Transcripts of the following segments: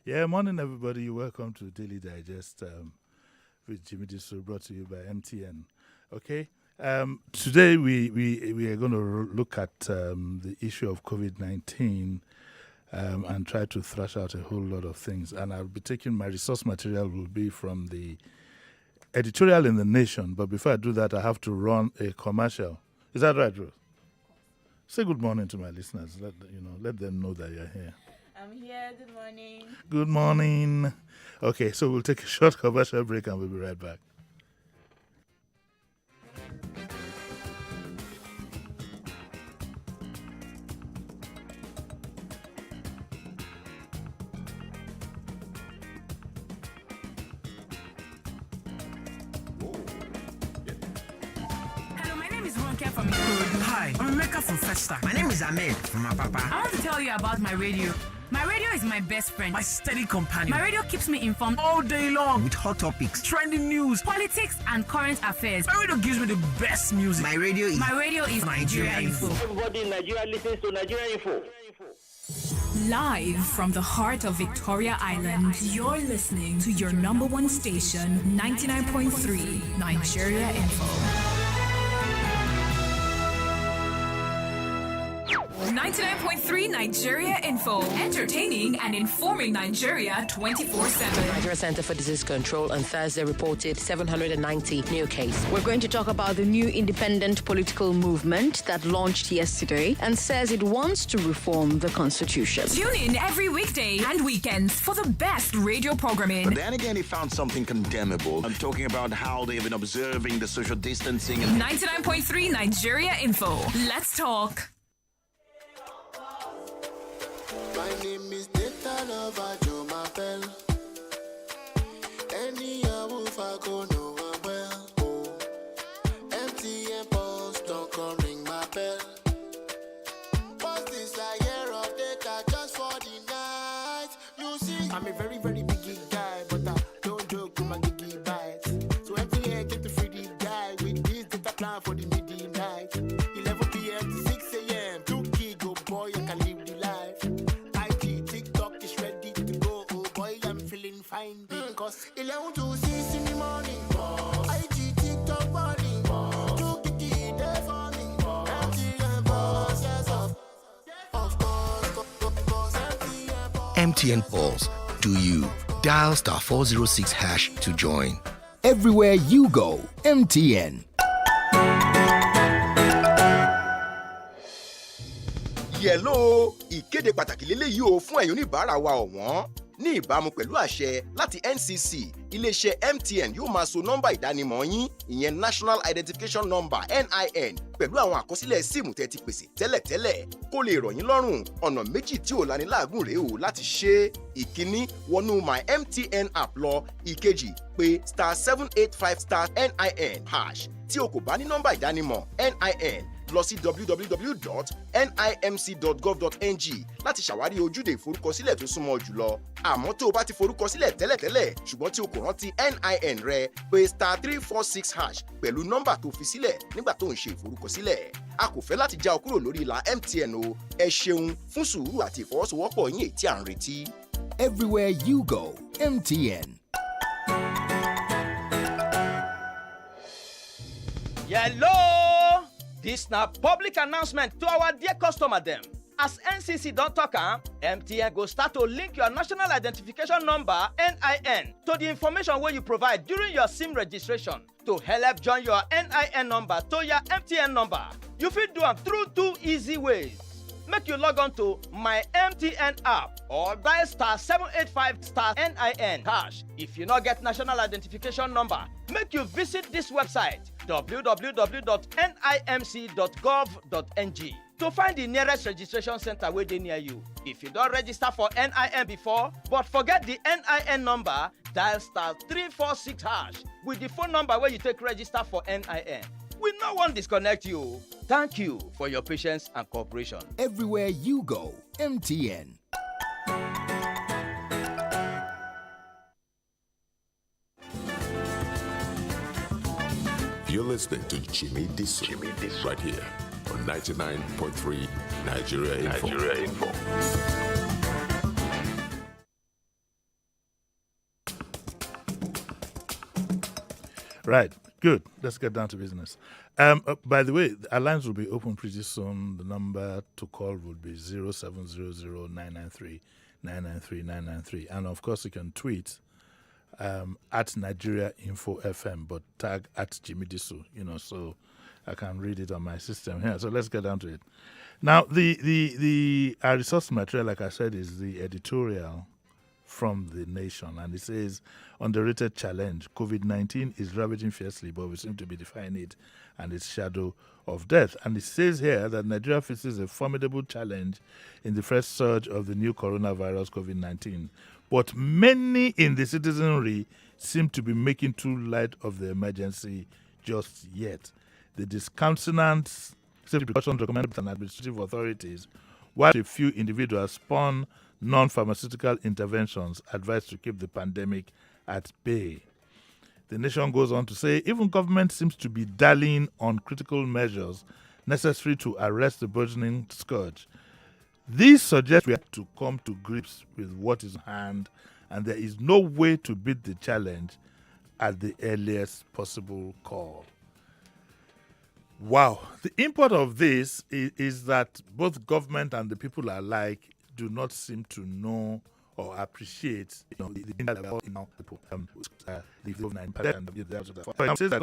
Yeah, morning everybody. You're welcome to Daily Digest with Jimi Disu, brought to you by MTN. Okay, today we are going to look at the issue of COVID-19 and try to thrash out a whole lot of things. And I'll be taking my resource material will be from the editorial in The Nation. But before I do that, I have to run a commercial. Is that right, Ruth? Say good morning to my listeners. Let them know that you're here. I'm here. Good morning. Good morning. Okay, so we'll take a short commercial break and we'll be right back. Hi, I'm Emeka from Festa. My name is Ahmed from my papa. I want to tell you about my radio. My radio is my best friend, My steady companion. My radio keeps me informed all day long with hot topics, trending news, politics, and current affairs. My radio gives me the best music. My radio is Nigeria Info. Everybody in Nigeria listens to Nigeria Info. Live from the heart of Victoria Island, you're listening to your number one station, 99.3 Nigeria Info. 99.3 Nigeria Info. Entertaining and informing Nigeria 24/7. Nigeria Center for Disease Control on Thursday reported 790 new cases. We're going to talk about the new independent political movement that launched yesterday and says it wants to reform the constitution. Tune in every weekday and weekends for the best radio programming. But then again, he found something condemnable. I'm talking about how they've been observing the social distancing. 99.3 Nigeria Info. Let's talk. My name is Data Lover Joe Mapel. Any wolf I go know I'm well. Oh, MTN post don't come ring my bell. What's this I hear of data just for the night? You see, I'm a very, very big guy, but I don't joke with my giggy bites. So every year get the free guy with this data plan for the midnight. 11 p.m. to 6 a.m. 2 gig, oh boy, I can live the life. Because 11 to 6 in the morning, IG TikTok body, 2 kiki there for me, MTN Pulse, yes, of course, MTN Pulse, do you? Dial star 406 hash to join. Everywhere you go, MTN. Yẹ̀ló ìkéde pàtàkì lélẹ́yìí o fún ẹ̀yin oníbàárà wa ọ̀wọ́n. Ní ìbámu pẹ̀lú àṣẹ láti NCC, iléeṣẹ́ MTN yóò máa so nọ́mbà ìdánimọ̀ yín, ìyẹn National Identification Number (NIN), pẹ̀lú àwọn àkọsílẹ̀ síìmù tẹ́ ti pèsè tẹ́lẹ̀tẹ́lẹ̀. Kó lè rọ̀ yín lọ́rùn, ọ̀nà méjì tí ò laniláàgùn rèé o láti ṣe. Ìkíní, wọnú My MTN app lọ. Ìkejì, pé *785*NIN#. Tí o kò bá ní nọ́mbà ìdánimọ̀ NIN, lọ sí www.nimc.gov.ng láti ṣàwárí ojúde ìforúkọsílẹ̀ tó súnmọ́ jùlọ. Àmọ́ tó o bá ti forúkọsílẹ̀ tẹ́lẹ̀tẹ́lẹ̀ ṣùgbọ́n tí o kò rántí NIN rẹ, pé *346# pẹ̀lú nọ́mbà tó fi sílẹ̀ nígbà tó ń ṣe ìforúkọsílẹ̀. A kò fẹ́ láti já ọ kúrò lórí ìlà MTN o. Ẹ ṣeun fún sùúrù àti ìfọwọ́sowọ́pọ̀ yín èyí tí à ń retí. Everywhere you go, MTN. Hello! This na public announcement to our dear customer dem. As NCC don talk am, MTN go start to link your national identification number (NIN) to the information wey you provide during your SIM registration to help join your NIN number to your MTN number. You fit do am through 2 easy ways. Make you log on to My MTN app or dial *785*NIN#. If you no get national identification number, make you visit this website www.nimc.gov.ng to find the nearest registration center wey dey near you. If you don register for NIN before but forget the NIN number, dial *346# with the phone number wey you take register for NIN. We no wan disconnect you. Thank you for your patience and cooperation. Everywhere you go, MTN. You're listening to Jimi Disu right here on 99.3 Nigeria Info. Right. Good. Let's get down to business. By the way, our lines will be open pretty soon. The number to call would be 0700-993-993-993. And of course, you can tweet at Nigeria Info FM, but tag at Jimi Disu, so I can read it on my system here. So let's get down to it. Now, our resource material, like I said, is the editorial from The Nation, and it says, underrated challenge, COVID-19 is ravaging fiercely, but we seem to be defying it and its shadow of death. And it says here that Nigeria faces a formidable challenge in the fresh surge of the new coronavirus, COVID-19. But many in the citizenry seem to be making too light of the emergency just yet. The disconcertant safety precautions recommended by administrative authorities, while a few individuals spawn non-pharmaceutical interventions advised to keep the pandemic at bay. The Nation goes on to say, even government seems to be dallying on critical measures necessary to arrest the burgeoning scourge. These suggest we have to come to grips with what is at hand, and there is no way to beat the challenge at the earliest possible call. Wow. The import of this is that both government and the people alike do not seem to know or appreciate, the people. The COVID-19 pandemic. It says that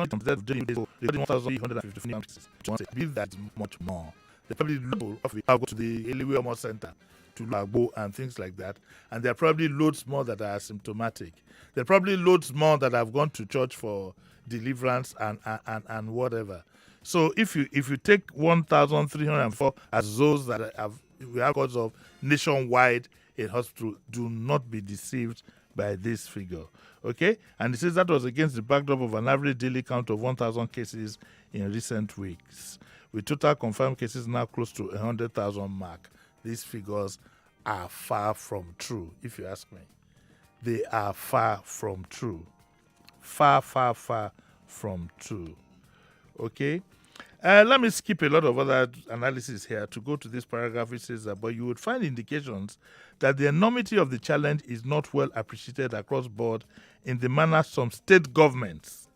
believe that much more. They probably go to the Eliwe Center to Lagbo and things like that, and there are probably loads more that are asymptomatic. There are probably loads more that have gone to church for deliverance and whatever. So if you take 1,304 as those that we have records of nationwide in hospital, do not be deceived by this figure. Okay? And it says that was against the backdrop of an average daily count of 1,000 cases in recent weeks, with total confirmed cases now close to 100,000 mark. These figures are far from true, if you ask me. They are far from true. Far, far, far from true. Okay? Let me skip a lot of other analysis here to go to this paragraph which says that, but you would find indications that the enormity of the challenge is not well appreciated across board in the manner some state governments,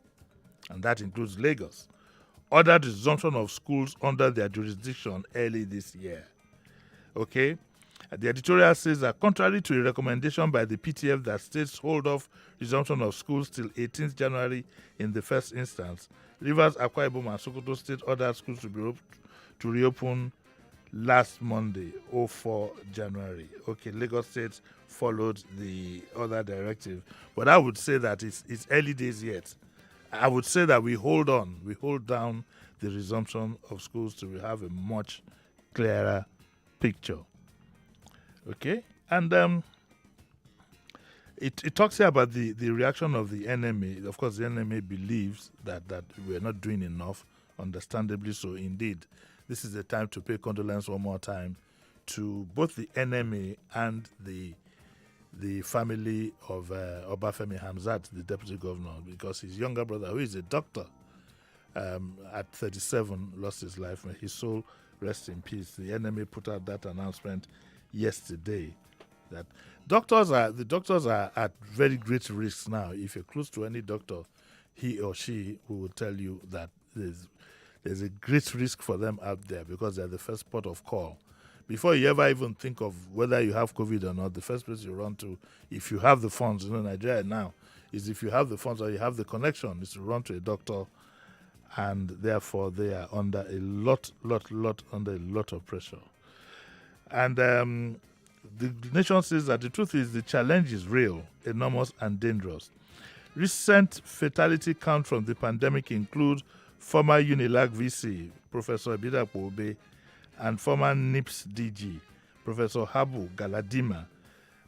and that includes Lagos, ordered the resumption of schools under their jurisdiction early this year. Okay? The editorial says that contrary to a recommendation by the PTF that states hold off resumption of schools till 18th January in the first instance, Rivers, Akwa Ibom, and Sokoto State ordered schools to reopen last Monday, 4 January. Okay, Lagos State followed the other directive. But I would say that it's early days yet. I would say that we hold down the resumption of schools till we have a much clearer picture. Okay? And it talks here about the reaction of the NMA. Of course, the NMA believes that we're not doing enough, understandably so. Indeed, this is the time to pay condolence one more time to both the NMA and the family of Obafemi Hamzat, the deputy governor, because his younger brother, who is a doctor, at 37, lost his life. May his soul rest in peace. The NMA put out that announcement yesterday that the doctors are at very great risks now. If you're close to any doctor, he or she will tell you that there's a great risk for them out there because they're the first port of call. Before you ever even think of whether you have COVID or not, the first place you run to, if you have the funds, Nigeria now, is if you have the funds or you have the connection, is to run to a doctor, and therefore they are under a lot of pressure. And the Nation says that the truth is the challenge is real, enormous, and dangerous. Recent fatality count from the pandemic include former Unilag VC, Professor Ebidapo Obe, and former NIPS DG, Professor Habu Galadima.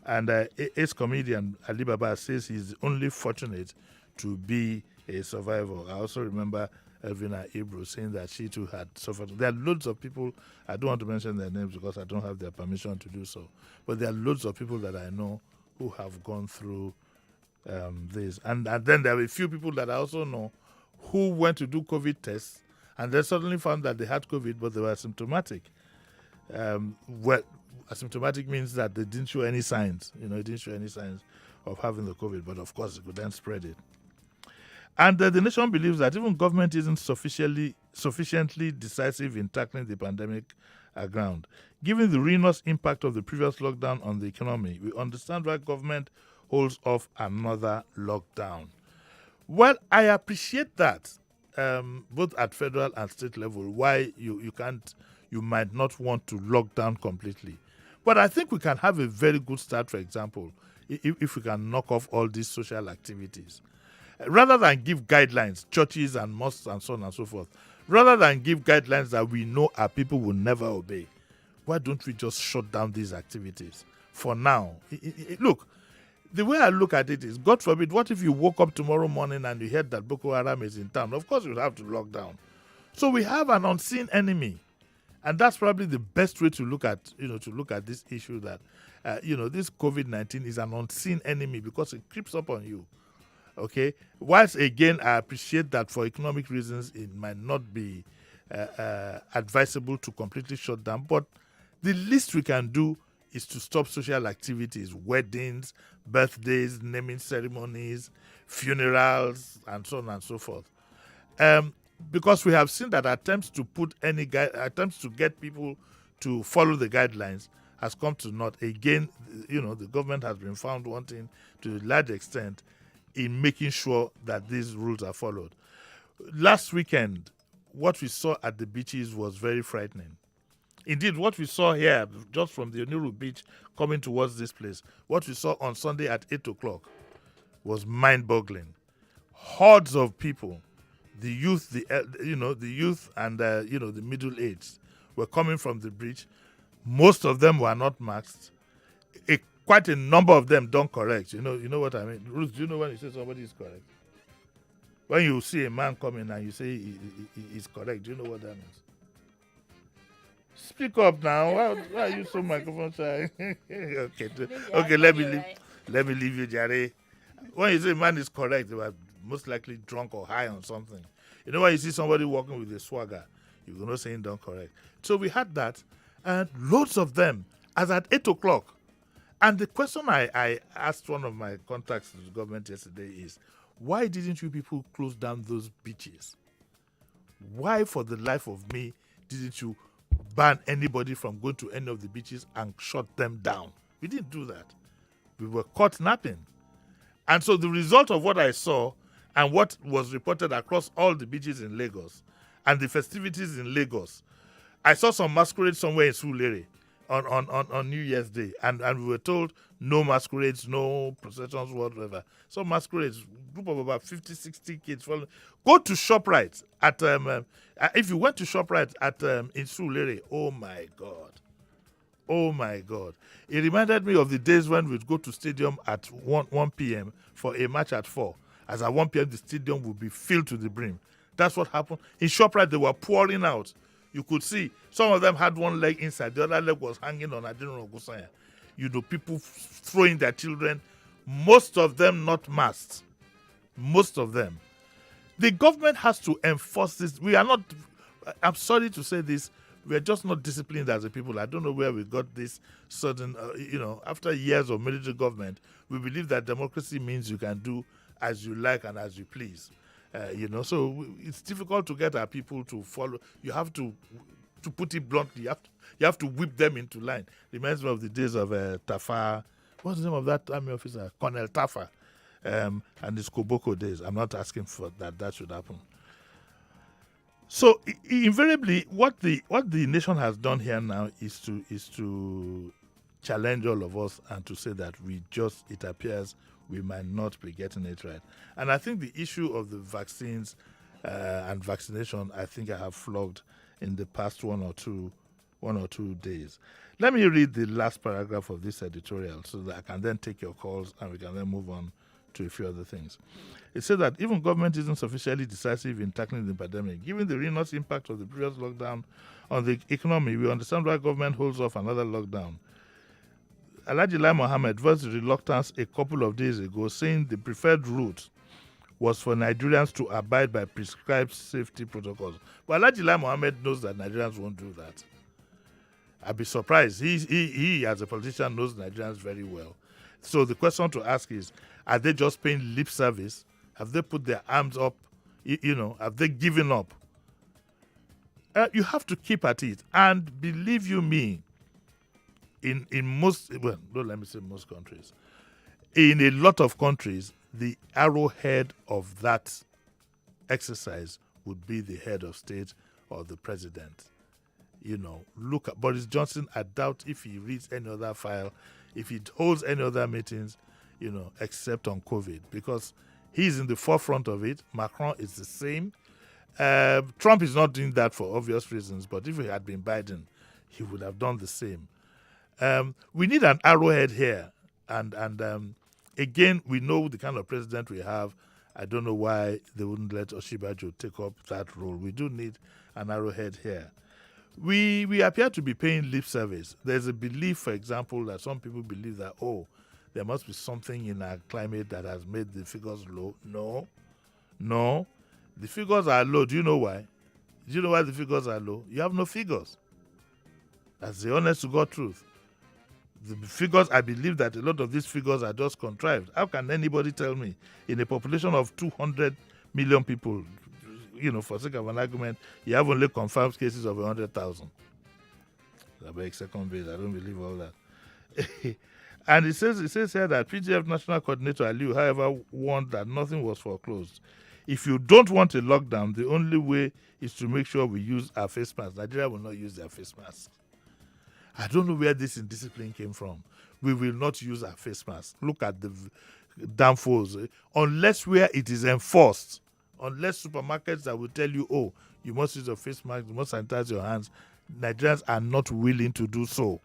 And ace comedian Ali Baba says he's only fortunate to be a survivor. I also remember Elvina Ibru saying that she too had suffered. There are loads of people, I don't want to mention their names because I don't have their permission to do so, but there are loads of people that I know who have gone through this. And then there are a few people that I also know who went to do COVID tests and they suddenly found that they had COVID, but they were asymptomatic. Well, asymptomatic means that they didn't show any signs, didn't show any signs of having the COVID, but of course they could then spread it. And the nation believes that even government isn't sufficiently decisive in tackling the pandemic ground. Given the ruinous impact of the previous lockdown on the economy, we understand why government holds off another lockdown. Well, I appreciate that, both at federal and state level, why you might not want to lock down completely. But I think we can have a very good start, for example, if we can knock off all these social activities. Rather than give guidelines, churches and mosques and so on and so forth, rather than give guidelines that we know our people will never obey, why don't we just shut down these activities for now? Look, the way I look at it is, God forbid, what if you woke up tomorrow morning and you heard that Boko Haram is in town? Of course, you'll have to lock down. So we have an unseen enemy. And that's probably the best way to look at this issue, that, this COVID-19 is an unseen enemy because it creeps up on you. Okay. Whilst again, I appreciate that for economic reasons, it might not be advisable to completely shut down. But the least we can do is to stop social activities, weddings, birthdays, naming ceremonies, funerals, and so on and so forth. Because we have seen that attempts to get people to follow the guidelines has come to naught. Again, the government has been found wanting to a large extent in making sure that these rules are followed. Last weekend, what we saw at the beaches was very frightening. Indeed, what we saw here, just from the Oniru beach coming towards this place, what we saw on Sunday at 8 o'clock was mind-boggling. Hordes of people, the youth, and the middle-aged were coming from the beach. Most of them were not masked. Quite a number of them don't correct. You know what I mean? Ruth, do you know when you say somebody is correct? When you see a man coming and you say he's correct, do you know what that means? Speak up now. Why are you so microphone shy? Okay, let me leave you, Jare. When you say a man is correct, they were most likely drunk or high on something. You know when you see somebody walking with a swagger, you're not saying don't correct. So we had that, and loads of them, as at 8 o'clock. And the question I asked one of my contacts in the government yesterday is, why didn't you people close down those beaches? Why, for the life of me, didn't you ban anybody from going to any of the beaches and shut them down? We didn't do that. We were caught napping. And so the result of what I saw and what was reported across all the beaches in Lagos and the festivities in Lagos, I saw some masquerade somewhere in Surulere on New Year's Day, and we were told no masquerades, no processions, whatever. So masquerades, group of about 50, 60 kids. Go to ShopRite at if you went to ShopRite at in Surulere, oh my God. It reminded me of the days when we'd go to stadium at 1 p.m. for a match at 4. As at 1 p.m. the stadium would be filled to the brim. That's what happened. In ShopRite, they were pouring out. You could see some of them had one leg inside, the other leg was hanging on Adino Gusaya. People throwing their children, most of them not masked. Most of them. The government has to enforce this. We are not, I'm sorry to say this, we are just not disciplined as a people. I don't know where we got this sudden, after years of military government, we believe that democracy means you can do as you like and as you please. So it's difficult to get our people to follow. You have to put it bluntly, you have to whip them into line. Reminds me of the days of Tafa. What's the name of that army officer? Colonel Tafa, and his Koboko days. I'm not asking for that should happen. So invariably, what the nation has done here now is to challenge all of us and to say that it appears we might not be getting it right. And I think the issue of the vaccines and vaccination, I think I have flogged in the past one or two days. Let me read the last paragraph of this editorial so that I can then take your calls and we can then move on to a few other things. It says that even government isn't sufficiently decisive in tackling the pandemic. Given the ruinous impact of the previous lockdown on the economy, we understand why government holds off another lockdown. Alhaji Lai Mohammed voiced reluctance a couple of days ago, saying the preferred route was for Nigerians to abide by prescribed safety protocols. But Alhaji Lai Mohammed knows that Nigerians won't do that. I'd be surprised. He, as a politician, knows Nigerians very well. So the question to ask is, are they just paying lip service Have they put their arms up? Have they given up? You have to keep at it. And believe you me, in most, well, don't let me say most countries, in a lot of countries, the arrowhead of that exercise would be the head of state or the president. Look at Boris Johnson. I doubt if he reads any other file, if he holds any other meetings, except on COVID, because he's in the forefront of it. Macron is the same. Trump is not doing that for obvious reasons, but if it had been Biden, he would have done the same. We need an arrowhead here. And again, we know the kind of president we have. I don't know why they wouldn't let Oshibajo take up that role. We do need an arrowhead here. We appear to be paying lip service. There's a belief, for example, that some people believe that, there must be something in our climate that has made the figures low. No. The figures are low. Do you know why? Do you know why the figures are low? You have no figures. That's the honest to God truth. The figures, I believe that a lot of these figures are just contrived. How can anybody tell me, in a population of 200 million people, for sake of an argument, you have only confirmed cases of 100,000? I beg second base. I don't believe all that. And it says here that PGF National Coordinator Aliu, however, warned that nothing was foreclosed. If you don't want a lockdown, the only way is to make sure we use our face masks. Nigeria will not use their face masks. I don't know where this indiscipline came from. We will not use our face masks. Look at the damn fools. Unless where it is enforced, unless supermarkets that will tell you, you must use a face mask, you must sanitize your hands, Nigerians are not willing to do so.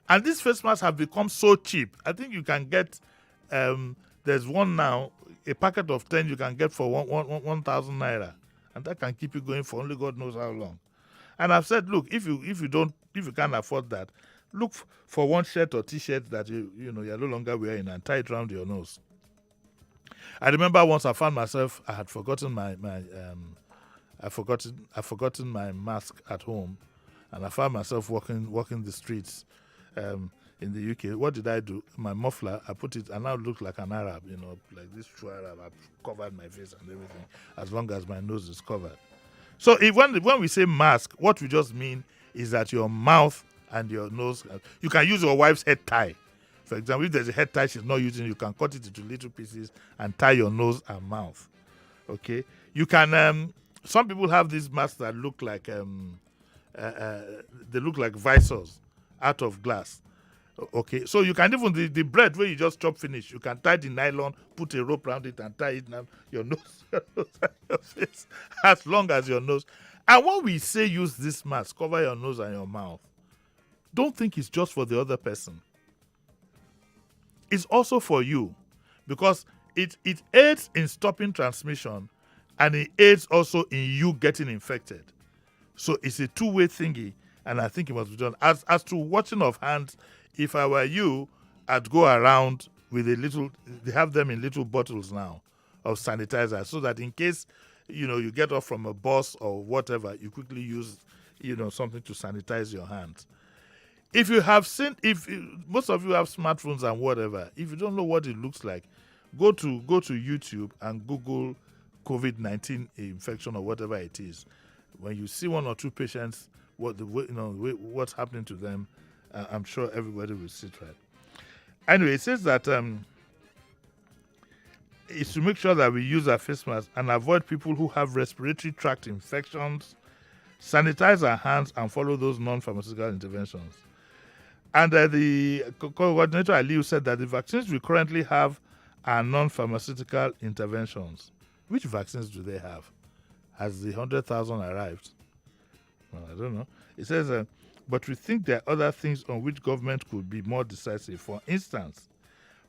And these face masks have become so cheap. I think you can get, there's one now, a packet of 10 you can get for 1,000 naira. And that can keep you going for only God knows how long. And I've said, look, if you can't afford that, look for one shirt or T-shirt that you're no longer wearing and tie it around your nose. I remember once I found myself, I had forgotten I forgotten my mask at home, and I found myself walking the streets in the UK. What did I do? My muffler, I put it, and now look like an Arab, like this true Arab. I've covered my face and everything, as long as my nose is covered. So when we say mask, what we just mean is that your mouth and your nose, you can use your wife's head tie. For example, if there's a head tie she's not using, you can cut it into little pieces and tie your nose and mouth. Okay? You can, some people have these masks that look like, they look like visors out of glass. Okay, so you can even, the bread where you just chop finish, you can tie the nylon, put a rope around it and tie it now, your nose and your face, as long as your nose. And when we say use this mask, cover your nose and your mouth, don't think it's just for the other person. It's also for you, because it aids in stopping transmission, and it aids also in you getting infected. So it's a two-way thingy, and I think it must be done. As to washing of hands, if I were you, I'd go around with a little, they have them in little bottles now of sanitizer, so that in case, you get off from a bus or whatever, you quickly use, something to sanitize your hands. If you have seen, most of you have smartphones and whatever, if you don't know what it looks like, go to YouTube and Google COVID-19 infection or whatever it is. When you see one or two patients, what's happening to them, I'm sure everybody will see it right. Anyway, it says that it's to make sure that we use our face masks and avoid people who have respiratory tract infections, sanitize our hands, and follow those non-pharmaceutical interventions. And the coordinator Aliu said that the vaccines we currently have are non-pharmaceutical interventions. Which vaccines do they have? Has the 100,000 arrived? Well, I don't know. It says, but we think there are other things on which government could be more decisive. For instance,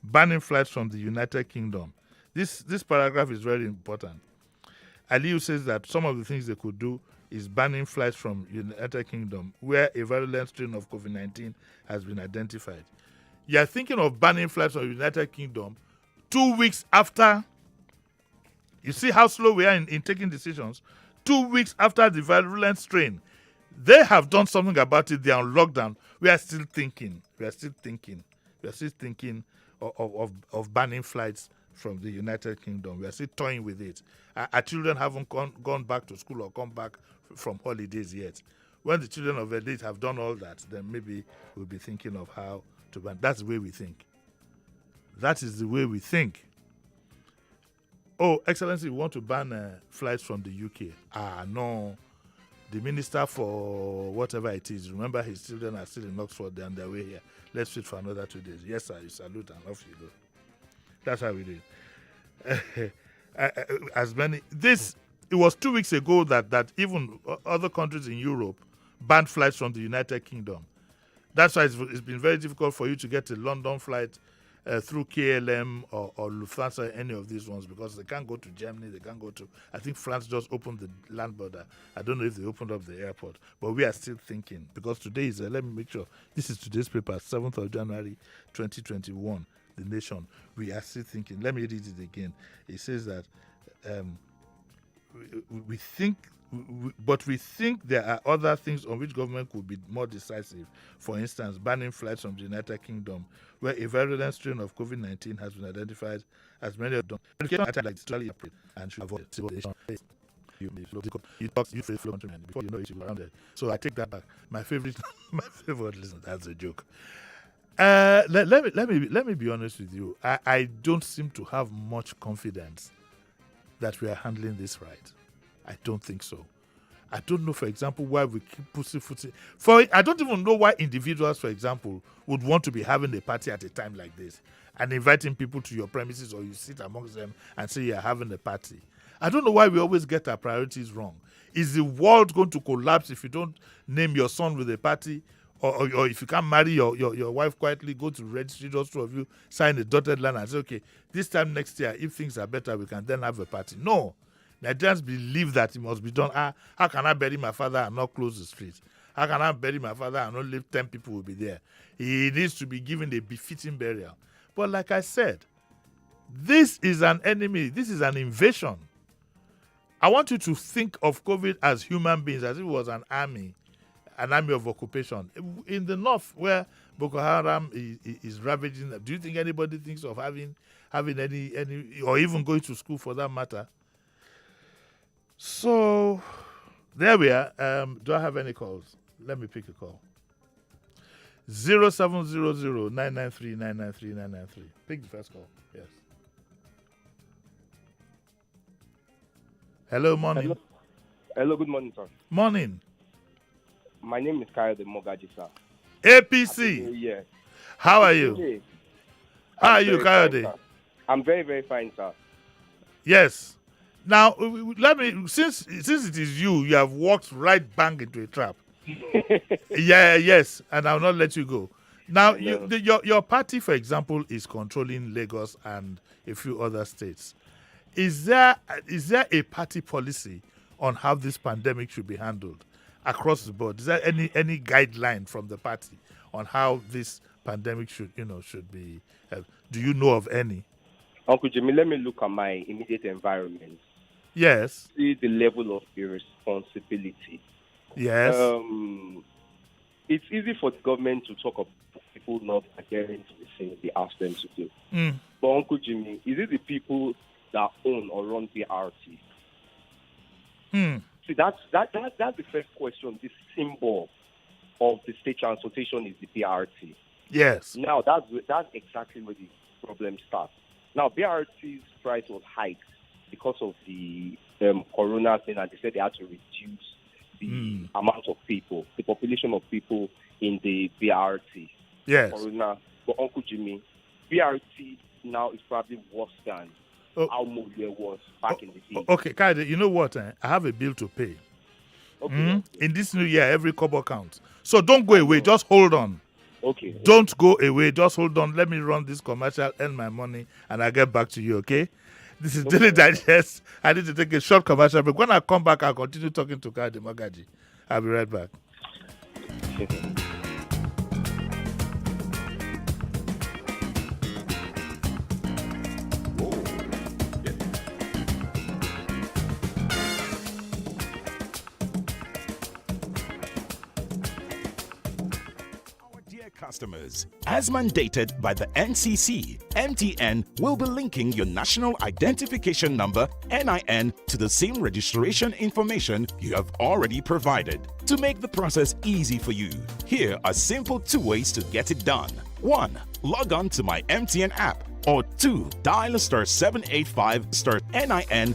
banning flights from the United Kingdom. This paragraph is very important. Aliu says that some of the things they could do is banning flights from United Kingdom, where a virulent strain of COVID-19 has been identified. You are thinking of banning flights from United Kingdom 2 weeks after. You see how slow we are in taking decisions. 2 weeks after the virulent strain. They have done something about it. They are on lockdown. We are still thinking of banning flights from the United Kingdom. We are still toying with it. Our children haven't gone back to school or come back from holidays yet. When the children of elite have done all that, then maybe we'll be thinking of how to ban. That's the way we think. That is the way we think. Oh, Excellency, we want to ban flights from the UK. No. The minister for whatever it is, remember his children are still in Oxford, they're on their way here. Let's wait for another 2 days. Yes, sir, you salute and off you go. That's how we do it. It was 2 weeks ago that even other countries in Europe banned flights from the United Kingdom. That's why it's been very difficult for you to get a London flight through KLM or Lufthansa, any of these ones, because they can't go to Germany, they can't go to... I think France just opened the land border. I don't know if they opened up the airport, but we are still thinking, because today is, let me make sure, this is today's paper, 7th of January, 2021, The Nation. We are still thinking. Let me read it again. It says that we think there are other things on which government could be more decisive. For instance, banning flights from the United Kingdom, where a virulent strain of COVID-19 has been identified, as many of them and should avoid civilization. You talk to fellow countrymen before you know it, you around it. So I take that back. My favorite, listen, that's a joke. Let me be honest with you. I don't seem to have much confidence that we are handling this right. I don't think so. I don't know, for example, why we keep pussyfooting. I don't even know why individuals, for example, would want to be having a party at a time like this and inviting people to your premises, or you sit amongst them and say you're having a party. I don't know why we always get our priorities wrong. Is the world going to collapse if you don't name your son with a party? Or if you can't marry your wife quietly, go to the registry, those two of you sign a dotted line and say, okay, this time next year, if things are better, we can then have a party. No. Nigerians believe that it must be done. How can I bury my father and not close the street? How can I bury my father and not leave 10 people will be there? He needs to be given a befitting burial. But like I said, this is an enemy. This is an invasion. I want you to think of COVID as human beings, as if it was an army of occupation. In the north, where Boko Haram is ravaging, do you think anybody thinks of having any, or even going to school for that matter? So, there we are. Do I have any calls? Let me pick a call. 0700-993-993-993. Pick the first call. Yes. Hello, morning. Hello, good morning, sir. Morning. My name is Kyle de Mogaji, sir. APC. Yes. How are you? How are you, Kyle? I'm very, very fine, sir. Yes. Now, let me, since it is you have walked right bang into a trap. Yes, and I'll not let you go. Now, your party, for example, is controlling Lagos and a few other states. Is there a party policy on how this pandemic should be handled across the board? Is there any guideline from the party on how this pandemic should be? Do you know of any? Uncle Jimmy, let me look at my immediate environment. Yes. See the level of irresponsibility. Yes. It's easy for the government to talk about people not adhering to the things they ask them to do. But Uncle Jimmy, is it the people that own or run BRT? See, that's the first question. The symbol of the state transportation is the BRT. Yes. Now, that's exactly where the problem starts. Now, BRT's price was hiked because of the corona thing, and they said they had to reduce the amount of people, the population of people in the BRT. Yes. Corona. But Uncle Jimmy, BRT now is probably worse than how Mobile was back in the day. Okay, Kaide, you know what? I have a bill to pay. Okay. In this new year, every kobo counts. So don't go away. Just hold on. Okay. Don't go away. Just hold on. Let me run this commercial, earn my money, and I'll get back to you, okay? This is Daily Digest. I need to take a short commercial break. When I come back, I'll continue talking to Kade Magaji. I'll be right back. customers. As mandated by the NCC, MTN will be linking your National Identification Number (NIN) to the SIM registration information you have already provided. To make the process easy for you, here are simple 2 ways to get it done. 1. Log on to my MTN app. Or 2. Dial *785*NIN#.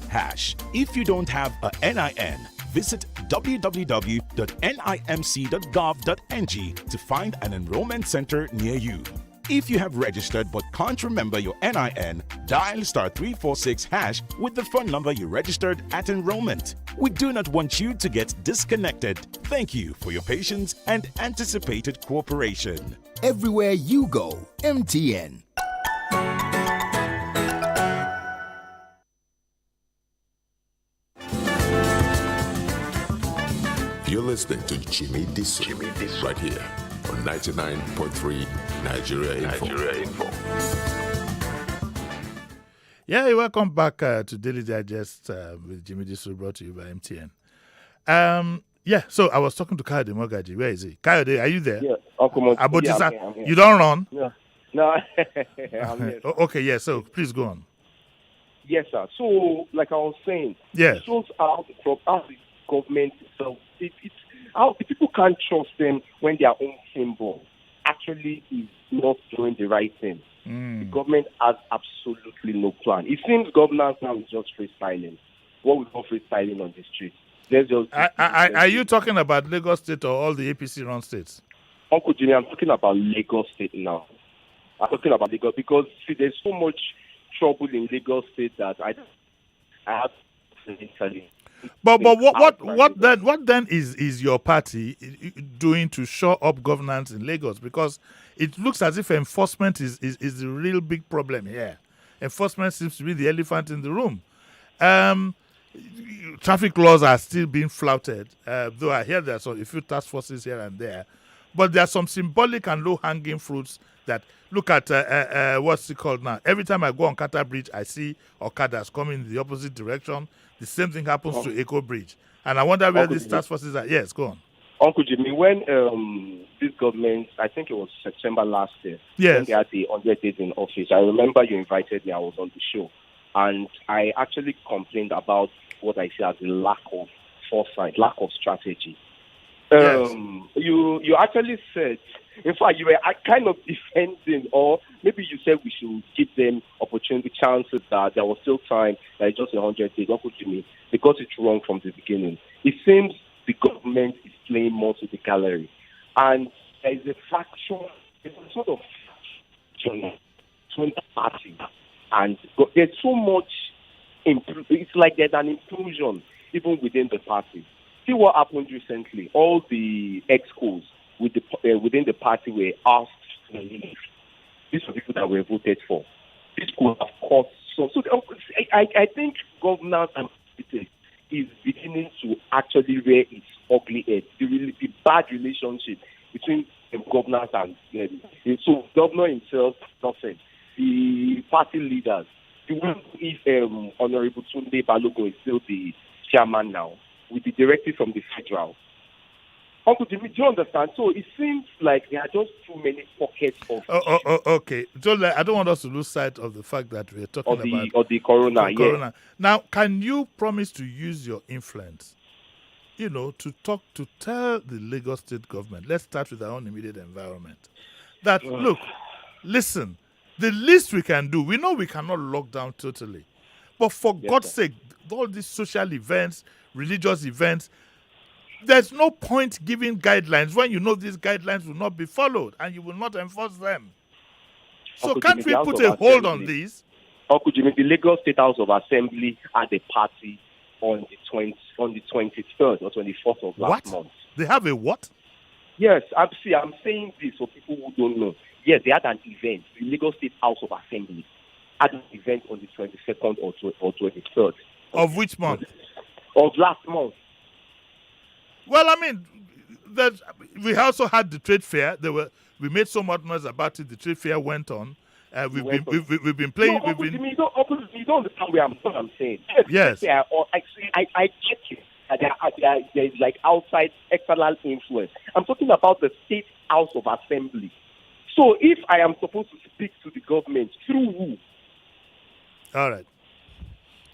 If you don't have a NIN, visit www.nimc.gov.ng to find an enrollment center near you. If you have registered but can't remember your NIN, dial *346# with the phone number you registered at enrollment. We do not want you to get disconnected. Thank you for your patience and anticipated cooperation. Everywhere you go, MTN. You're listening to Jimi Disu, right here on 99.3 Nigeria Info. Yeah, welcome back to Daily Digest with Jimi Disu, brought to you by MTN. So I was talking to Kayode Mogaji. Where is he? Kayode, are you there? Yeah, Uncle I'm here. You don't run? No, I'm here. Okay, yeah, so please go on. Yes, sir. So, like I was saying, yes. It shows how the government itself, how the people can't trust them when their own symbol actually is not doing the right thing. The government has absolutely no plan. It seems governance now is just freestyling. What we call freestyling on the streets. Are you talking about Lagos State or all the APC-run states? Uncle Jimmy, I'm talking about Lagos State now. I'm talking about Lagos because, see, there's so much trouble in Lagos State that I have to tell you. But what then is your party doing to shore up governance in Lagos? Because it looks as if enforcement is the real big problem here. Enforcement seems to be the elephant in the room. Traffic laws are still being flouted, though I hear there's a few task forces here and there. But there are some symbolic and low-hanging fruits that look at what's it called now. Every time I go on Kata Bridge, I see Okadas coming in the opposite direction. The same thing happens to Echo Bridge. And I wonder where these task forces are. Yes, go on. Uncle Jimmy, when this government, I think it was September last year, when they had the 100 days in office, I remember you invited me, I was on the show. And I actually complained about what I see as a lack of foresight, lack of strategy. You actually said, in fact, you were kind of defending, or maybe you said we should give them opportunity, chances that there was still time, that it's just 100 days. Uncle Jimmy, they got it wrong from the beginning. It seems the government is playing more to the gallery. And there is a faction, there's a sort of faction between the parties. And there's so much, it's like there's an implosion even within the party. See what happened recently. All the ex-schools within the party were asked to leave. These are people that were voted for. This could have caused so I think governance and politics is beginning to actually rear its ugly head. The bad relationship between governance and so governor himself, nothing. The party leaders, if Honorable Tunde Balogun is still the chairman now, with the directive from the federal. Uncle Jimmy, do you understand? So it seems like there are just too many pockets of... Okay. So I don't want us to lose sight of the fact that we're talking about the corona. Yeah. Now, can you promise to use your influence, to tell the Lagos State government, let's start with our own immediate environment, that, look, listen, the least we can do, we know we cannot lock down totally, but for God's sake, all these social events, religious events, there's no point giving guidelines when you know these guidelines will not be followed and you will not enforce them. So Uncle can't Jimmy, we put a hold on these? Uncle Jimmy, the Lagos State House of Assembly had a party on the 23rd or 24th of last month. They have a what? Yes, I'm saying this for people who don't know. Yes, they had an event. The Lagos State House of Assembly had an event on the 22nd or 23rd. Of which month? Of last month. Well, I mean, we also had the trade fair. We made so much noise about it. The trade fair went on. We've been playing. No, you don't understand what I'm saying. Yes. I get it. There's like outside external influence. I'm talking about the State House of Assembly. So if I am supposed to speak to the government, through who? All right.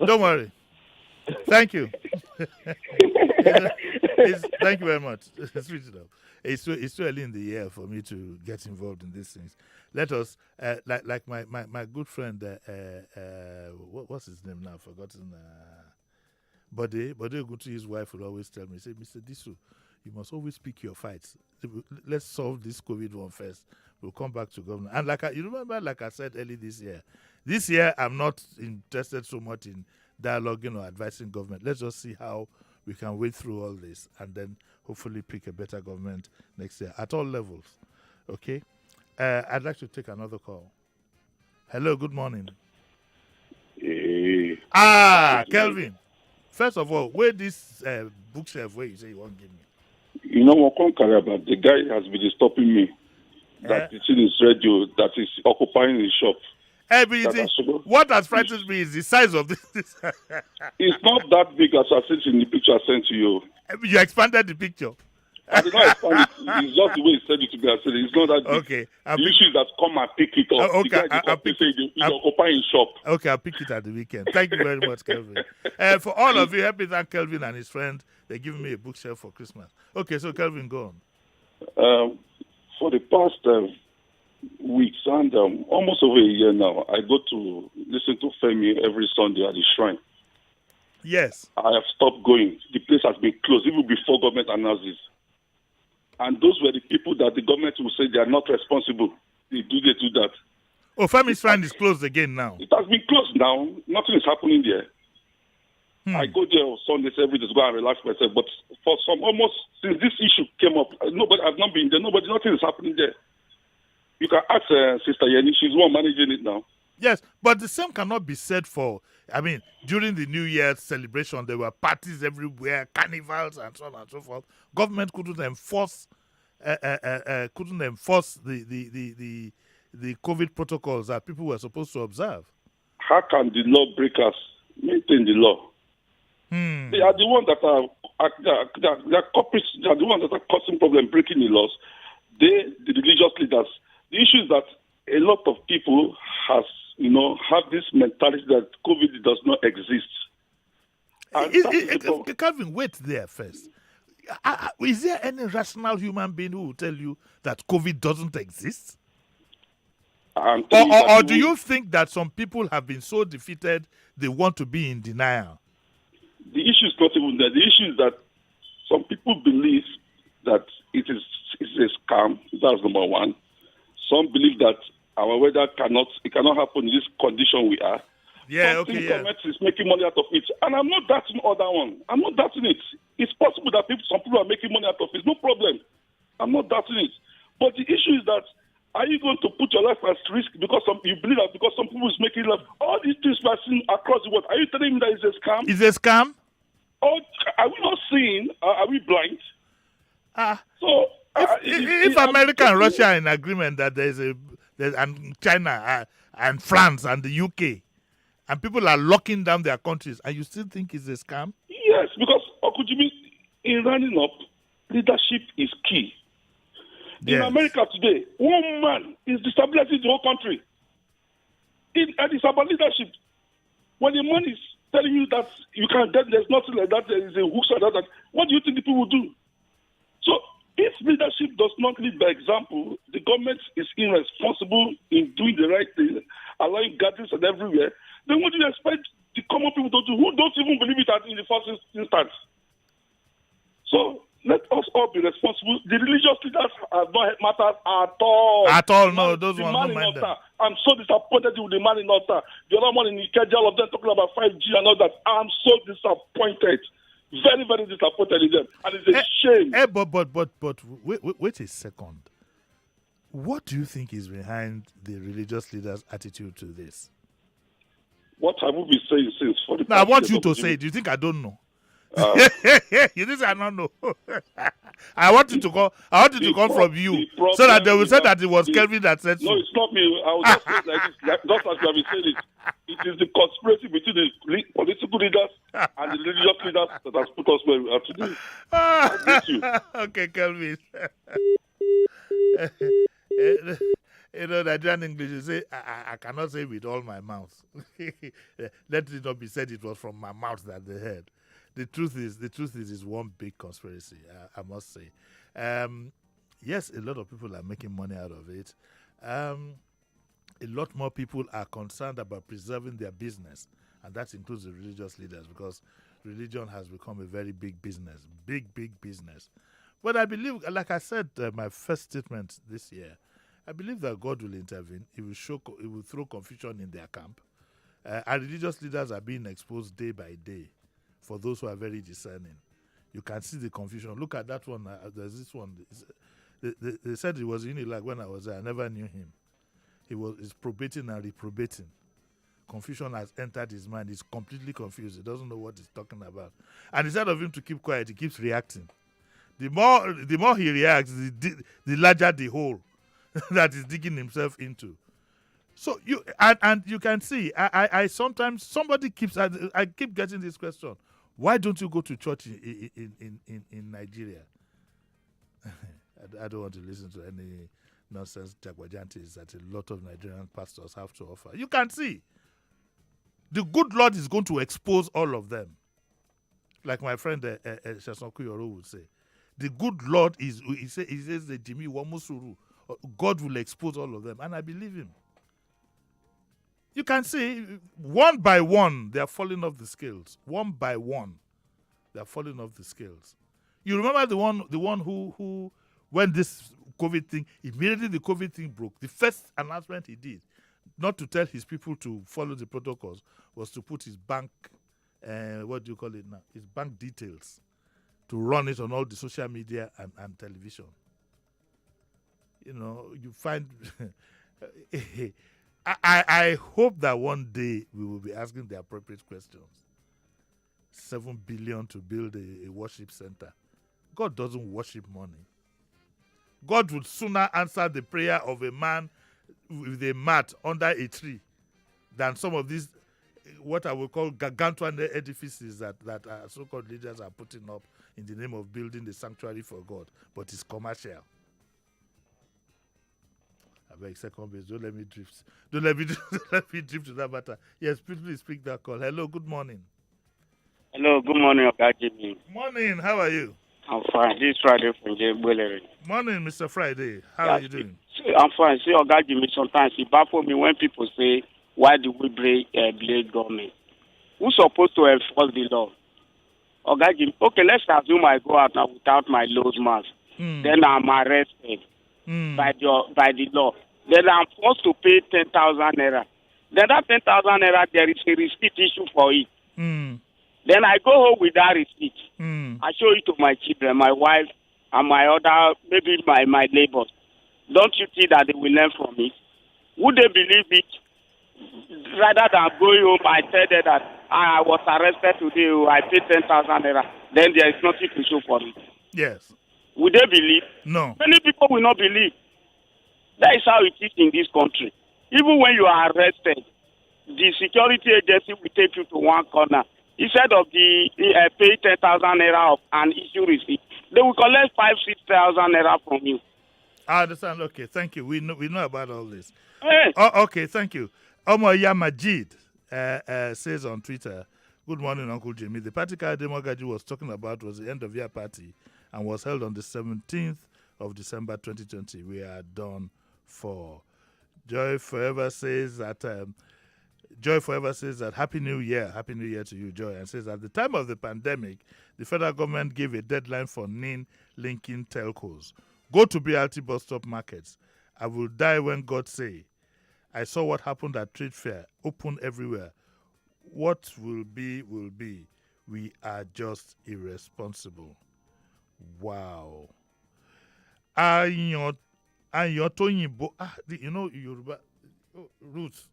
Don't worry. Thank you. Thank you very much. Switch it up. It's too early in the year for me to get involved in these things. Let us, like my good friend, what's his name now? I've forgotten. Bode Ogutu, his wife, would always tell me, say, Mr. Disu, you must always pick your fights. Let's solve this COVID one first. We'll come back to government. And you remember, like I said early this year, I'm not interested so much in dialoguing or advising government. Let's just see how we can wade through all this and then hopefully pick a better government next year at all levels. Okay? I'd like to take another call. Hello, good morning. Kelvin. First of all, where this bookshelf where you say you won't give me? You know what, about the guy has been stopping me. That it's in his radio that is occupying his shop. What has frightened me is the size of this. It's not that big as I said in the picture I sent to you. You expanded the picture. I did not expand it. It's just the way he said it to me. I said it's not that big. Okay. The issue is that come and pick it up. Okay. He's occupying his shop. Okay, I'll pick it at the weekend. Thank you very much, Kelvin. For all of you, help me thank Kelvin and his friend. They're giving me a bookshelf for Christmas. Okay, so Kelvin, go on. For the past weeks and almost over a year now, I go to listen to Femi every Sunday at the shrine. Yes. I have stopped going. The place has been closed even before government announced it. And those were the people that the government will say they are not responsible. They do that. Oh, Femi's shrine is closed again now. It has been closed now. Nothing is happening there. I go there on Sundays every day to go and relax myself. But for since this issue came up, I've not been there. Nothing is happening there. You can ask Sister Yenny. She's the one managing it now. Yes, but the same cannot be said for, during the New Year celebration, there were parties everywhere, carnivals, and so on and so forth. Government couldn't enforce the COVID protocols that people were supposed to observe. How can the lawbreakers maintain the law? They are the ones that are culprits. They are the ones that are causing problems, breaking the laws. The religious leaders. The issue is that a lot of people have this mentality that COVID does not exist. Calvin, wait there first. Is there any rational human being who will tell you that COVID doesn't exist? Or do you think that some people have been so defeated they want to be in denial? The issue is not even that. The issue is that some people believe that it's a scam. That's number one. Some believe that our weather cannot happen in this condition we are. Yeah, the government is making money out of it. And I'm not doubting other one. I'm not doubting it. It's possible that some people are making money out of it. No problem. I'm not doubting it. But the issue is that, are you going to put your life at risk because you believe that because some people is making life? All these things we are seeing across the world, are you telling me that it's a scam? It's a scam? Or are we not seeing? Are we blind? If America and Russia are in agreement that and China and France and the UK, and people are locking down their countries, and you still think it's a scam? Yes, because Okujimi, in running up, leadership is key. Yes. In America today, one man is destabilizing the whole country. And it's about leadership. When the man is telling you that you can't get, there's nothing like that, there is a hook or that, what do you think the people will do? So, if leadership does not lead by example, the government is irresponsible in doing the right thing, allowing gatherings and everywhere, then what do you expect the common people to do who don't even believe it in the first instance? So, let us all be responsible. The religious leaders have not matters at all. At all, no. Those ones don't mind them. I'm so disappointed with the man in Alta. The other one in Ikeja, all of them talking about 5G and all that. I'm so disappointed. Very, very disappointed in them. And it's a shame. But wait a second. What do you think is behind the religious leaders' attitude to this? What have we been saying since for the Now, I want you to say it. Do you think I don't know? You think I don't know? I want you to come from you so that they will say that it was Kelvin that said so. No, it's not me. I was just saying like this, just as you have been saying it. It is the conspiracy between the political leaders and the religious leaders that has put us where we are today. I get you. Okay, Kelvin. Nigerian English, you say, I cannot say with all my mouth. Let it not be said it was from my mouth that they heard. The truth is it's one big conspiracy, I must say. Yes, a lot of people are making money out of it. A lot more people are concerned about preserving their business, and that includes the religious leaders, because religion has become a very big business, big business. But I believe, like I said, my first statement this year, I believe that God will intervene. He will throw confusion in their camp. Our religious leaders are being exposed day by day for those who are very discerning. You can see the confusion. Look at that one. There's this one. They said it was Unilag when I was there. I never knew him. He's probating and reprobating. Confusion has entered his mind. He's completely confused. He doesn't know what he's talking about. And instead of him to keep quiet, he keeps reacting. The more he reacts, the larger the hole that he's digging himself into. So you can see, I sometimes I keep getting this question: why don't you go to church in Nigeria? I don't want to listen to any nonsense jagwajantis that a lot of Nigerian pastors have to offer. You can see the good Lord is going to expose all of them, like my friend Shasoku Yoro would say. The good Lord he says the Jimi Wamusuru. God will expose all of them, and I believe him. You can see one by one they are falling off the scales. One by one, they are falling off the scales. You remember the one who when this COVID thing, immediately the COVID thing broke, the first announcement he did, not to tell his people to follow the protocols, was to put his bank, what do you call it now? His bank details, to run it on all the social media and television. You find. I hope that one day we will be asking the appropriate questions. 7 billion to build a worship center. God doesn't worship money. God would sooner answer the prayer of a man with a mat under a tree than some of these, what I would call gargantuan edifices that our so-called leaders are putting up in the name of building the sanctuary for God. But it's commercial. I beg, second base, don't let me drift. Don't let me drift to that matter. Yes, please speak that call. Hello, good morning. Hello, good morning, Oga Jimmy. Morning, how are you? I'm fine. This is Friday from Jebulere. Morning, Mr. Friday. How are you doing? I'm fine. See, Oga Jimmy, sometimes it baffles me when people say, why do we blame government? Who's supposed to enforce the law? Oga Jimmy, okay, let's assume I go out now without my nose mask. Then I'm arrested by the law. Then I'm forced to pay 10,000 naira. Then that 10,000 naira, there is a receipt issue for it. Then I go home with that receipt. I show it to my children, my wife, and my other, maybe my neighbors. Don't you think that they will learn from it? Would they believe it? Rather than going home, I tell them that I was arrested today, I paid 10,000 naira. Then there is nothing to show for it. Yes. Would they believe? No. Many people will not believe. That is how it is in this country. Even when you are arrested, the security agency will take you to one corner. Instead of pay 10,000 naira of an issue receipt, they will collect 5,000-6,000 naira from you. I understand. Okay, thank you. We know about all this. Hey. Okay, thank you. Omoya Majid says on Twitter, good morning, Uncle Jimmy. The party Demogaji was talking about was the end of year party and was held on the 17th of December 2020. We are done for. Joy Forever says that Happy New Year to you, Joy, and says at the time of the pandemic, the federal government gave a deadline for NIN linking telcos. Go to BRT bus stop markets. I will die when God say. I saw what happened at trade fair, open everywhere. What will be, will be. We are just irresponsible. Wow. You know, Yoruba roots.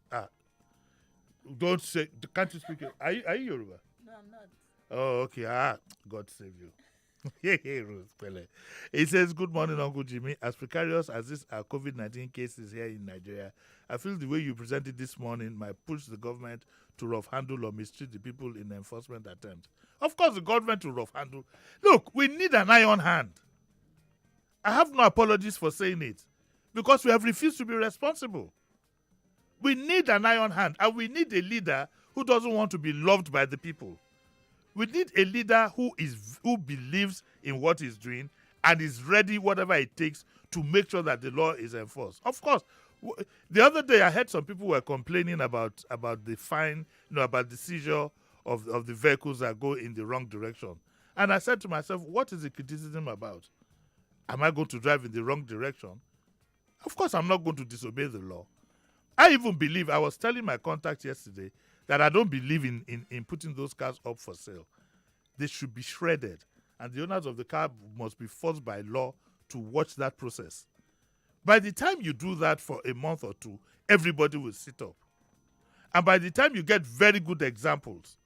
Don't say. Can't you speak? Are you Yoruba? No, I'm not. Oh, okay. God save you. It says, good morning, Uncle Jimmy. As precarious as these COVID-19 cases here in Nigeria, I feel the way you presented this morning might push the government to rough handle or mistreat the people in enforcement attempts. Of course, the government will rough handle. Look, we need an iron hand. I have no apologies for saying it. because we have refused to be responsible. We need an iron hand, and we need a leader who doesn't want to be loved by the people. We need a leader who believes in what he's doing and is ready, whatever it takes, to make sure that the law is enforced. Of course, the other day I heard some people were complaining about the fine, about the seizure of the vehicles that go in the wrong direction. And I said to myself, what is the criticism about? Am I going to drive in the wrong direction? Of course, I'm not going to disobey the law. I even believe, I was telling my contact yesterday, that I don't believe in putting those cars up for sale. They should be shredded. And the owners of the car must be forced by law to watch that process. By the time you do that for a month or two, everybody will sit up. And by the time you get very good examples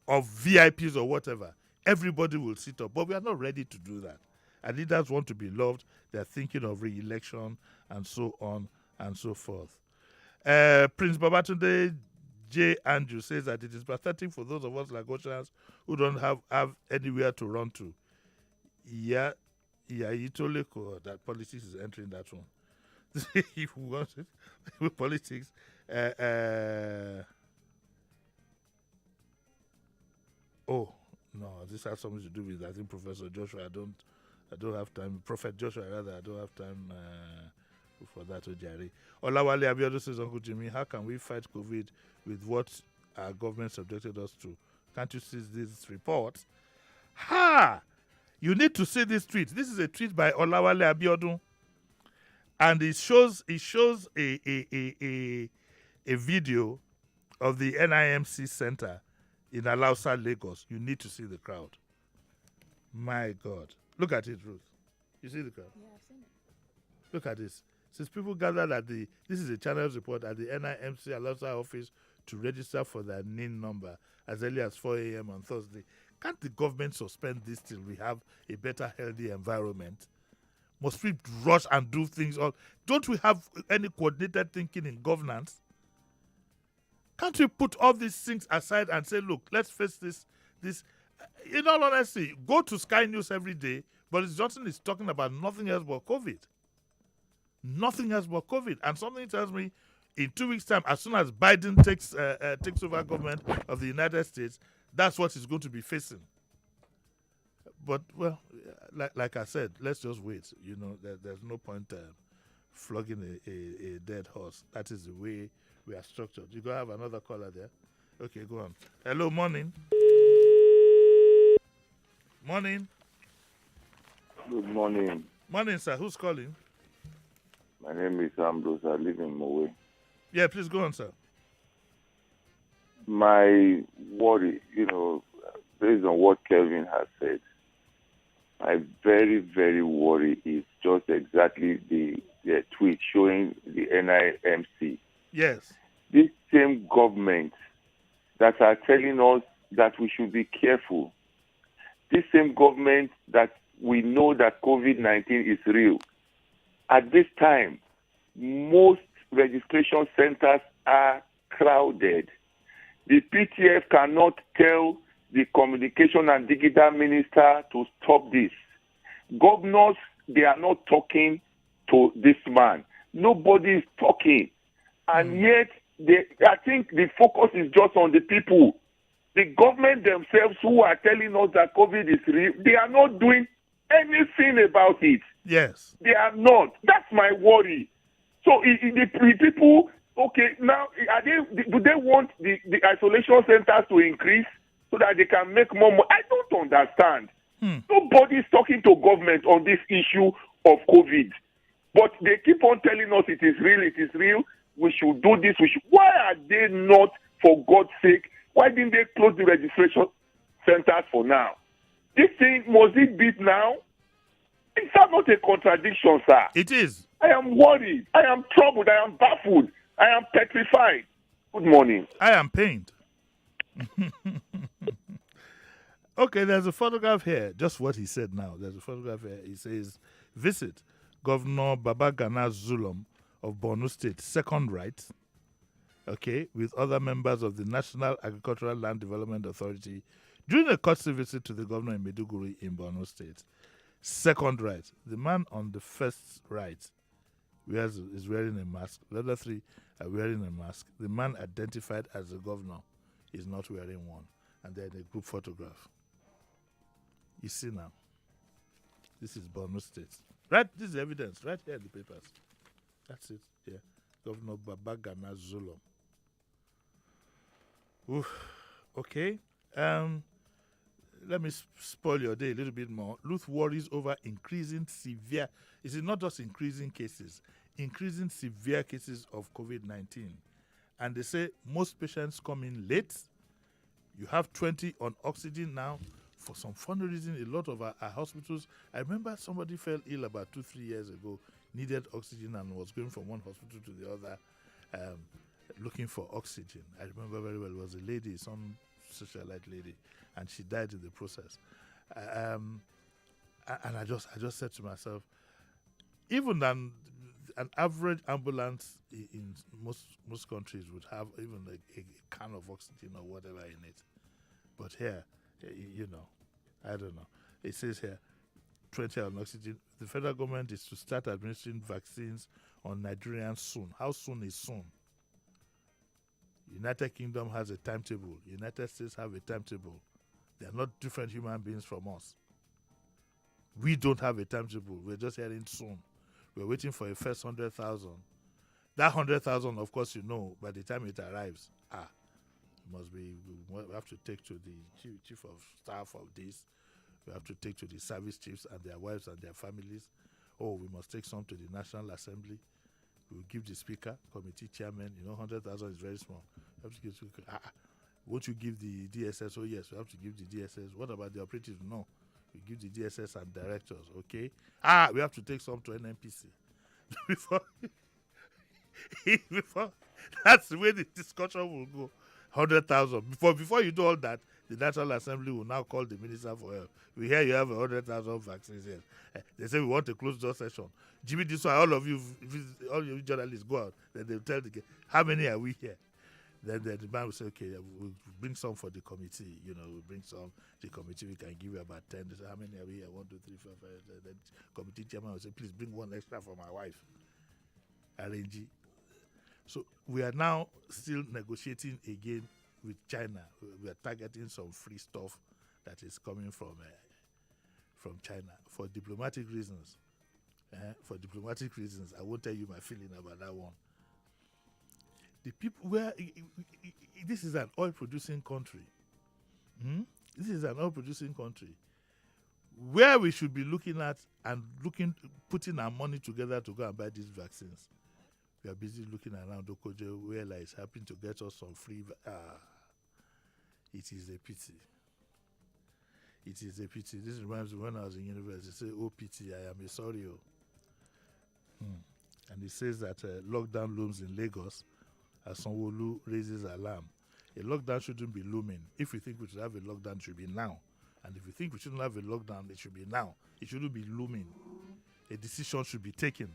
of VIPs or whatever, everybody will sit up. But we are not ready to do that. And leaders want to be loved. They're thinking of re-election and so on and so forth. Prince Babatunde J. Andrew says that it is pathetic for those of us Lagosians who don't have anywhere to run to. Yeah, Itoleko, that politics is entering that one. If you want it, with politics. Oh, no, this has something to do with, I think, Professor Joshua. I don't have time. Prophet Joshua, rather, I don't have time for that, Ojari. Olawale Abiodun says, Uncle Jimmy, how can we fight COVID with what our government subjected us to? Can't you see this report? Ha! You need to see this tweet. This is a tweet by Olawale Abiodun. And it shows a video of the NIMC Center in Alausa, Lagos. You need to see the crowd. My God. Look at it, Ruth. You see the crowd? Yeah, I've seen it. Look at this. Since people gathered this is a channel's report at the NIMC Alausa office to register for their NIN number as early as 4 a.m. on Thursday. Can't the government suspend this till we have a better, healthy environment? Must we rush and do things all? Don't we have any coordinated thinking in governance? Can't we put all these things aside and say, look, let's face this? In all honesty, go to Sky News every day, Boris Johnson is talking about nothing else but COVID. Nothing else but COVID. And something tells me in 2 weeks' time, as soon as Biden takes over government of the United States, that's what he's going to be facing. But, well, like I said, let's just wait. You know, there's no point flogging a dead horse. That is the way we are structured. You go have another caller there. Okay, go on. Hello, morning. Morning. Good morning. Morning, sir. Who's calling? My name is Ambrose. I live in Mowe. Yeah, please go on, sir. My worry, based on what Kelvin has said, my very, very worry is just exactly the tweet showing the NIMC. Yes. This same government that are telling us that we should be careful. This same government that we know that COVID-19 is real. At this time, most registration centers are crowded. The PTF cannot tell the communication and digital minister to stop this. Governors, they are not talking to this man. Nobody is talking. And yet, I think the focus is just on the people. The government themselves who are telling us that COVID is real, they are not doing anything about it. Yes. They are not. That's my worry. So the people, okay, now, do they want the isolation centers to increase so that they can make more money? I don't understand. Nobody is talking to government on this issue of COVID. But they keep on telling us it is real, we should do this, Why are they not, for God's sake, why didn't they close the registration centers for now? This thing, must it be now? Is that not a contradiction, sir? It is. I am worried. I am troubled. I am baffled. I am petrified. Good morning. I am pained. Okay, there's a photograph here. Just what he said now. There's a photograph here. He says, visit Governor Babagana Zulum of Borno State, second right, okay, with other members of the National Agricultural Land Development Authority during a courtesy visit to the governor in Maiduguri in Borno State. Second right. The man on the first right is wearing a mask. The other 3 are wearing a mask. The man identified as the governor is not wearing one. And then a group photograph. You see now. This is Borno State. Right, this is evidence right here in the papers. That's it. Yeah. Governor Babagana Zulum. Oof. Okay. Let me spoil your day a little bit more. Ruth worries over increasing severe, is it not just increasing cases, increasing severe cases of COVID-19. And they say most patients come in late. You have 20 on oxygen now. For some funny reason, a lot of our hospitals, I remember somebody fell ill about 2-3 years ago, needed oxygen and was going from one hospital to the other looking for oxygen. I remember very well, it was a lady, some socialite lady, and she died in the process. And I just said to myself, even an average ambulance in most countries would have even a can of oxygen or whatever in it. But here, I don't know. It says here, 20 on oxygen. The federal government is to start administering vaccines on Nigerians soon. How soon is soon? United Kingdom has a timetable. United States have a timetable. They are not different human beings from us. We don't have a timetable. We're just hearing soon. We're waiting for a first 100,000. That 100,000, of course, by the time it arrives, we have to take to the chief of staff of this. We have to take to the service chiefs and their wives and their families. Oh, we must take some to the National Assembly. We'll give the speaker, committee chairman. 100,000 is very small. We have to give speaker. Won't you give the DSS? Oh, yes, we have to give the DSS. What about the operatives? No. We give the DSS and directors, okay? We have to take some to NNPC. before that's the way the discussion will go. 100,000. Before you do all that, the National Assembly will now call the Minister for Health. We hear you have 100,000 vaccines here. They say we want a closed door session. Jimi Disu, all of you journalists go out. Then they'll tell how many are we here? Then the man will say, okay, we'll bring some for the committee. We'll bring some. The committee, we can give you about 10. They say, how many are we here? 1, 2, 3, 4, 5. Then committee chairman will say, please bring one extra for my wife. RNG. So we are now still negotiating again with China. We are targeting some free stuff that is coming from China for diplomatic reasons. For diplomatic reasons, I won't tell you my feeling about that one. The people this is an oil-producing country. This is an oil-producing country where we should be looking at and putting our money together to go and buy these vaccines. We are busy looking around Okoje, where is happening to get us some free. It is a pity. It is a pity. This reminds me when I was in university. Say, oh pity, I am a sorry. And it says that lockdown looms in Lagos as Sanwo-Olu raises alarm. A lockdown shouldn't be looming. If we think we should have a lockdown, it should be now. And if we think we shouldn't have a lockdown, it should be now. It shouldn't be looming. A decision should be taken.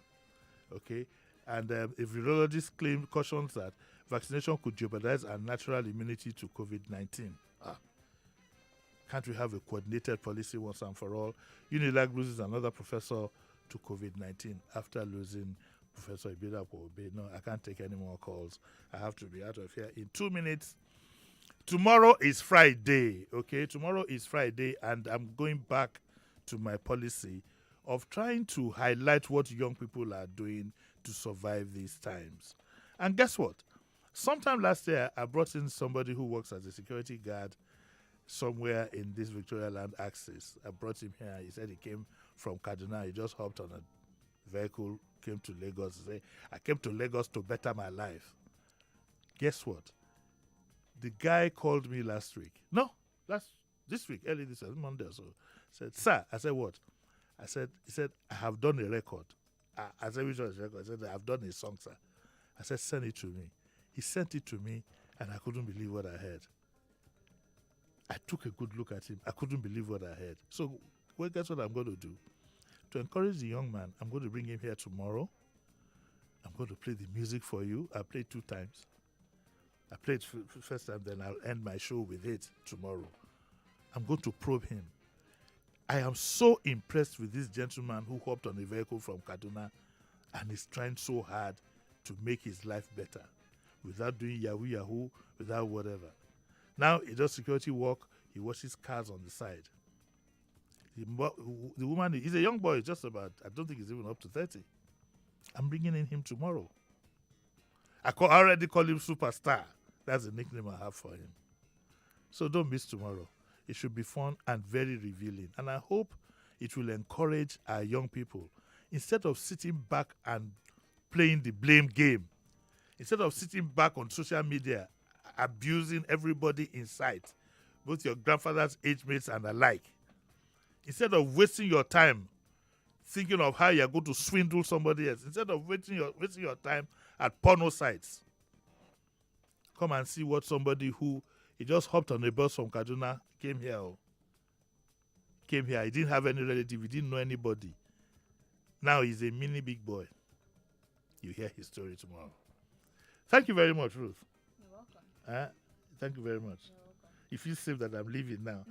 Okay? And a virologist cautions that vaccination could jeopardize our natural immunity to COVID-19. Can't we have a coordinated policy once and for all? Unilag loses another professor to COVID-19 after losing Professor Ibidapo Obe. No, I can't take any more calls. I have to be out of here in 2 minutes. Tomorrow is Friday, okay? Tomorrow is Friday, and I'm going back to my policy of trying to highlight what young people are doing to survive these times. And guess what? Sometime last year, I brought in somebody who works as a security guard somewhere in this Victoria Land axis. I brought him here. He said he came from Kaduna. He just hopped on a vehicle, came to Lagos. He said, I came to Lagos to better my life. Guess what? The guy called me last week. No, this week, early this week, Monday or so. Said, sir, I said, what? He said, I have done a record. I said, which one is record? I said, I have done a song, sir. I said, send it to me. He sent it to me, and I couldn't believe what I heard. I took a good look at him. I couldn't believe what I heard. So, well, guess what I'm going to do? To encourage the young man, I'm going to bring him here tomorrow. I'm going to play the music for you. I played 2 times. I played first time, then I'll end my show with it tomorrow. I'm going to probe him. I am so impressed with this gentleman who hopped on a vehicle from Kaduna and he's trying so hard to make his life better without doing yahoo, without whatever. Now he does security work. He washes cars on the side. The woman, he's a young boy, just about, I don't think he's even up to 30. I'm bringing in him tomorrow. I already call him Superstar. That's the nickname I have for him. So don't miss tomorrow. It should be fun and very revealing. And I hope it will encourage our young people. Instead of sitting back and playing the blame game, instead of sitting back on social media, abusing everybody in sight, both your grandfather's age mates and alike, instead of wasting your time thinking of how you're going to swindle somebody else, instead of wasting your time at porno sites, come and see what somebody who, he just hopped on a bus from Kaduna, came here. He didn't have any relative. He didn't know anybody. Now he's a mini big boy. You hear his story tomorrow. Thank you very much, Ruth. You're welcome. Thank you very much. You feel safe that I'm leaving now.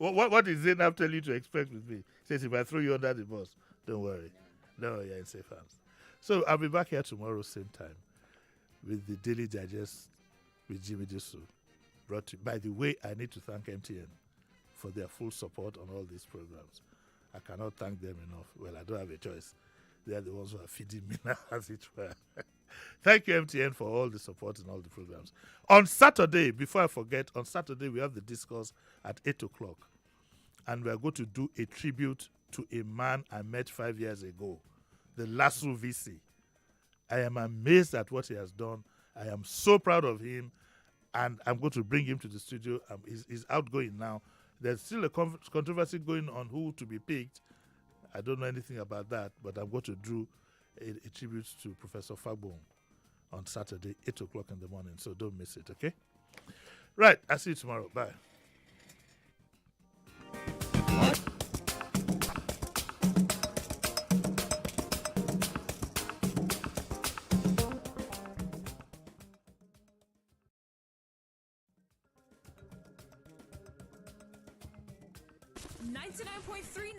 No. What is Zainab telling you to expect with me? He says, if I throw you under the bus, don't worry. No, you're in safe hands. So I'll be back here tomorrow, same time, with the Daily Digest with Jimi Disu. Brought to you. By the way, I need to thank MTN for their full support on all these programs. I cannot thank them enough. Well, I don't have a choice. They are the ones who are feeding me now, as it were. Thank you, MTN, for all the support in all the programs. On Saturday, before I forget, on Saturday we have the discourse at 8 o'clock. And we are going to do a tribute to a man I met 5 years ago, the Lasso VC. I am amazed at what he has done. I am so proud of him. And I'm going to bring him to the studio. He's outgoing now. There's still a controversy going on who to be picked. I don't know anything about that, but I'm going to do a tribute to Professor Fagbon on Saturday, 8 o'clock in the morning. So don't miss it, okay? Right, I'll see you tomorrow. Bye.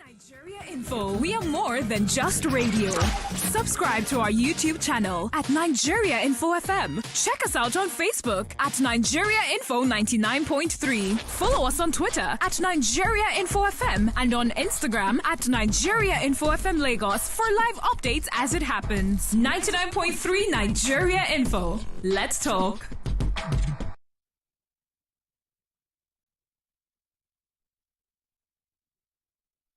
Nigeria Info. We are more than just radio. Subscribe to our YouTube channel at Nigeria Info FM. Check us out on Facebook at Nigeria Info 99.3. Follow us on Twitter at Nigeria Info FM and on Instagram at Nigeria Info FM Lagos for live updates as it happens. 99.3 Nigeria Info. Let's talk.